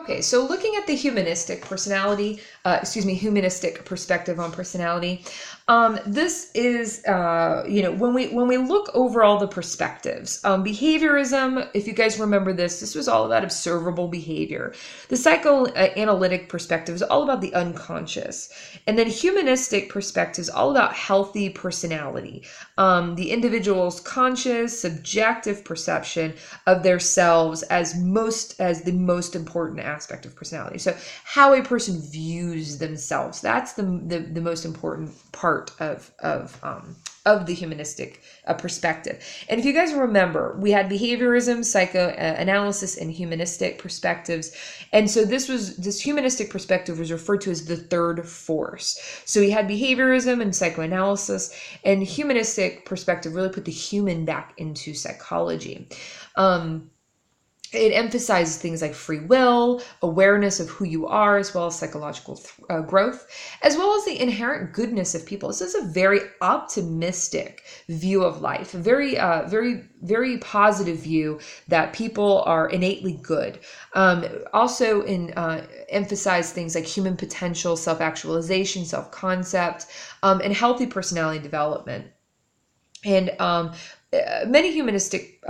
Okay, so looking at the humanistic humanistic perspective on personality, this is, when we look over all the perspectives, behaviorism, if you guys remember this was all about observable behavior. The psychoanalytic perspective is all about the unconscious. And then humanistic perspective is all about healthy personality, the individual's conscious, subjective perception of their selves as the most important aspect of personality. So how a person views themselves, that's the most important part of the humanistic perspective. And if you guys remember, we had behaviorism, psychoanalysis, and humanistic perspectives. And so this humanistic perspective was referred to as the third force. So we had behaviorism and psychoanalysis, and humanistic perspective really put the human back into psychology. It emphasizes things like free will, awareness of who you are, as well as psychological growth, as well as the inherent goodness of people. This is a very optimistic view of life, a very positive view that people are innately good. Also emphasize things like human potential, self-actualization, self-concept, and healthy personality development. And many humanistic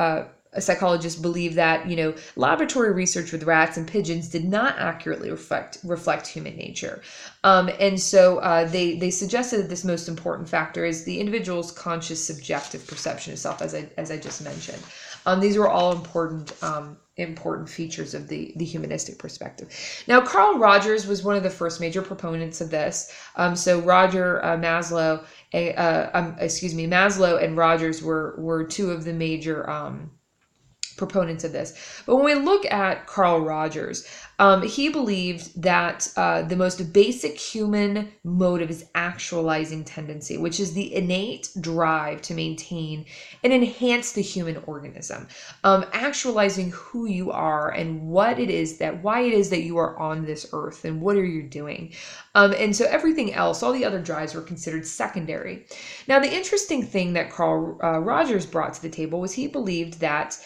psychologists believe that, laboratory research with rats and pigeons did not accurately reflect human nature. And so they suggested that this most important factor is the individual's conscious subjective perception of self, as I just mentioned. These were all important features of the humanistic perspective. Now, Carl Rogers was one of the first major proponents of this. So Maslow and Rogers were two of the major proponents of this. But when we look at Carl Rogers, he believed that the most basic human motive is actualizing tendency, which is the innate drive to maintain and enhance the human organism, actualizing who you are and why it is that you are on this earth and what are you doing. And so everything else, all the other drives, were considered secondary. Now, the interesting thing that Carl Rogers brought to the table was he believed that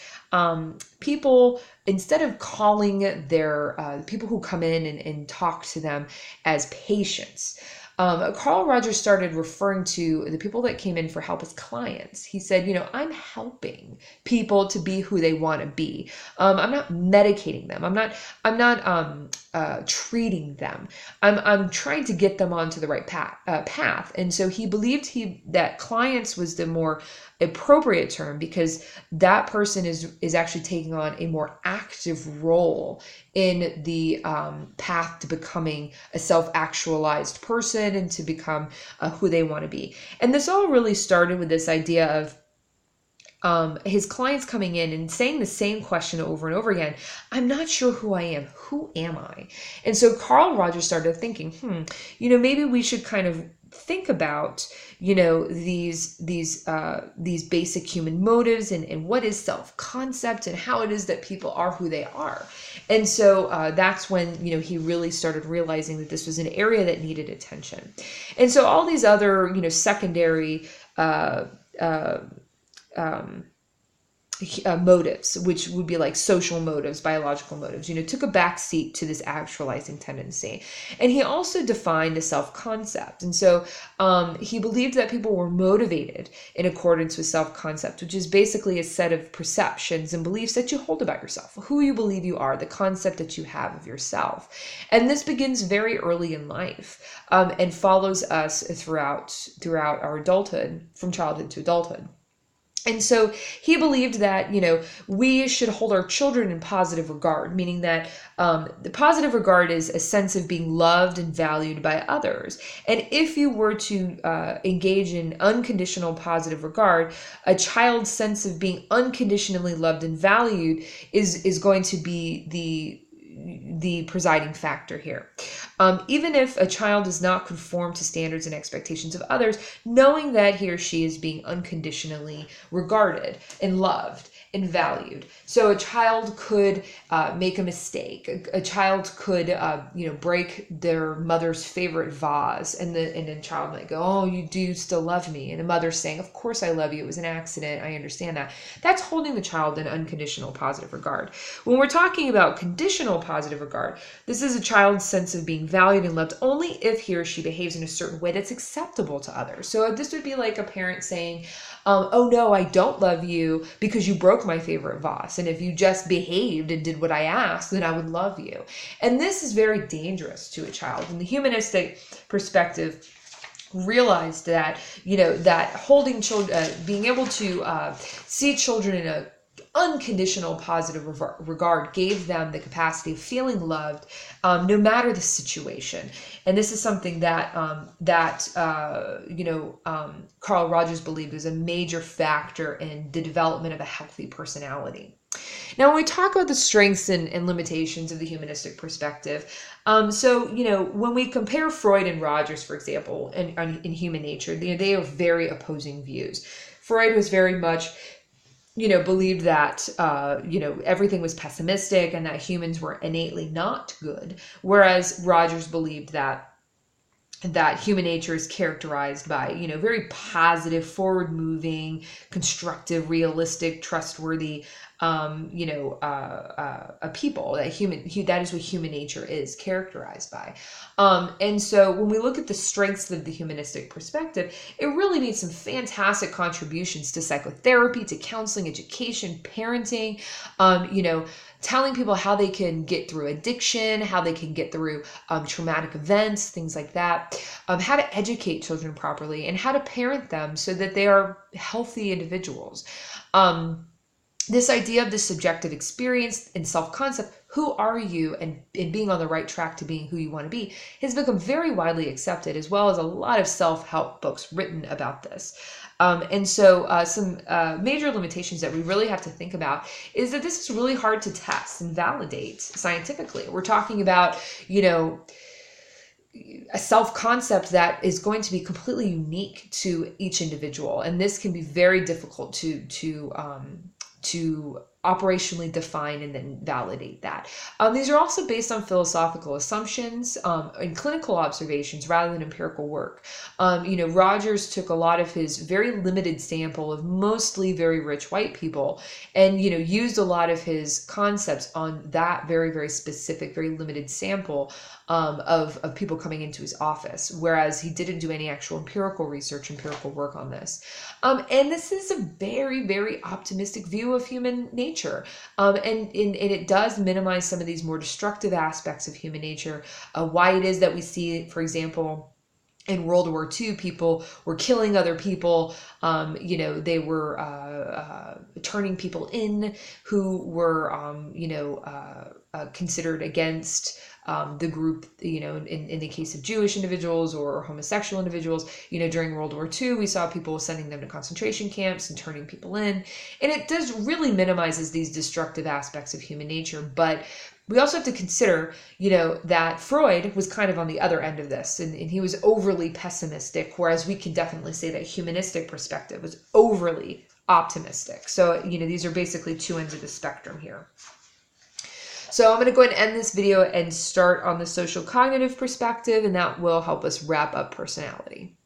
people, instead of calling their people who come in and talk to them as patients, Carl Rogers started referring to the people that came in for help as clients. He said, I'm helping people to be who they want to be. I'm not medicating them. I'm not treating them. I'm trying to get them onto the right path. And so he believed that clients was the more appropriate term, because that person is actually taking on a more active role in the path to becoming a self-actualized person and to become who they want to be. And this all really started with this idea of his clients coming in and saying the same question over and over again. I'm not sure who I am. Who am I? And so Carl Rogers started thinking, maybe we should kind of think about, these basic human motives and what is self-concept and how it is that people are who they are. And so that's when, he really started realizing that this was an area that needed attention. And so all these other, secondary motives, which would be like social motives, biological motives, took a back seat to this actualizing tendency. And he also defined a self-concept. And so he believed that people were motivated in accordance with self-concept, which is basically a set of perceptions and beliefs that you hold about yourself, who you believe you are, the concept that you have of yourself. And this begins very early in life and follows us throughout our adulthood, from childhood to adulthood. And so he believed that, we should hold our children in positive regard, meaning that the positive regard is a sense of being loved and valued by others. And if you were to engage in unconditional positive regard, a child's sense of being unconditionally loved and valued is going to be the presiding factor here. Even if a child does not conform to standards and expectations of others, knowing that he or she is being unconditionally regarded and loved and valued. So a child could make a mistake. A child could, break their mother's favorite vase, and the child might go, "Oh, you do still love me," and the mother's saying, "Of course I love you. It was an accident. I understand that." That's holding the child in unconditional positive regard. When we're talking about conditional positive regard, this is a child's sense of being valued and loved only if he or she behaves in a certain way that's acceptable to others. So this would be like a parent saying, "Oh no, I don't love you because you broke my favorite vase. And if you just behaved and did what I asked, then I would love you." And this is very dangerous to a child. And the humanistic perspective realized that, that holding children, being able to see children in a unconditional positive regard gave them the capacity of feeling loved, no matter the situation. And this is something that Carl Rogers believed was a major factor in the development of a healthy personality. Now, when we talk about the strengths and limitations of the humanistic perspective, when we compare Freud and Rogers, for example, in human nature, they are very opposing views. Freud was very much believed that, everything was pessimistic and that humans were innately not good. Whereas Rogers believed that human nature is characterized by, very positive, forward-moving, constructive, realistic, trustworthy, people. That is what human nature is characterized by. And so when we look at the strengths of the humanistic perspective, it really made some fantastic contributions to psychotherapy, to counseling, education, parenting, telling people how they can get through addiction, how they can get through traumatic events, things like that, how to educate children properly, and how to parent them so that they are healthy individuals. This idea of the subjective experience and self-concept, who are you, and being on the right track to being who you want to be, has become very widely accepted, as well as a lot of self-help books written about this. Some major limitations that we really have to think about is that this is really hard to test and validate scientifically. We're talking about, a self-concept that is going to be completely unique to each individual, and this can be very difficult to operationally define and then validate that. These are also based on philosophical assumptions and clinical observations rather than empirical work. Rogers took a lot of his very limited sample of mostly very rich white people and, used a lot of his concepts on that very, very specific, very limited sample of people coming into his office, whereas he didn't do any actual empirical research, empirical work on this. And this is a very, very optimistic view of human nature. And it does minimize some of these more destructive aspects of human nature, why it is that we see, for example, in World War II, people were killing other people. They were turning people in who were, considered against the group, in the case of Jewish individuals or homosexual individuals. During World War II, we saw people sending them to concentration camps and turning people in. And it does really minimizes these destructive aspects of human nature. But we also have to consider, that Freud was kind of on the other end of this, and he was overly pessimistic, whereas we can definitely say that humanistic perspective was overly optimistic. So, these are basically two ends of the spectrum here. So I'm going to go ahead and end this video and start on the social cognitive perspective, and that will help us wrap up personality.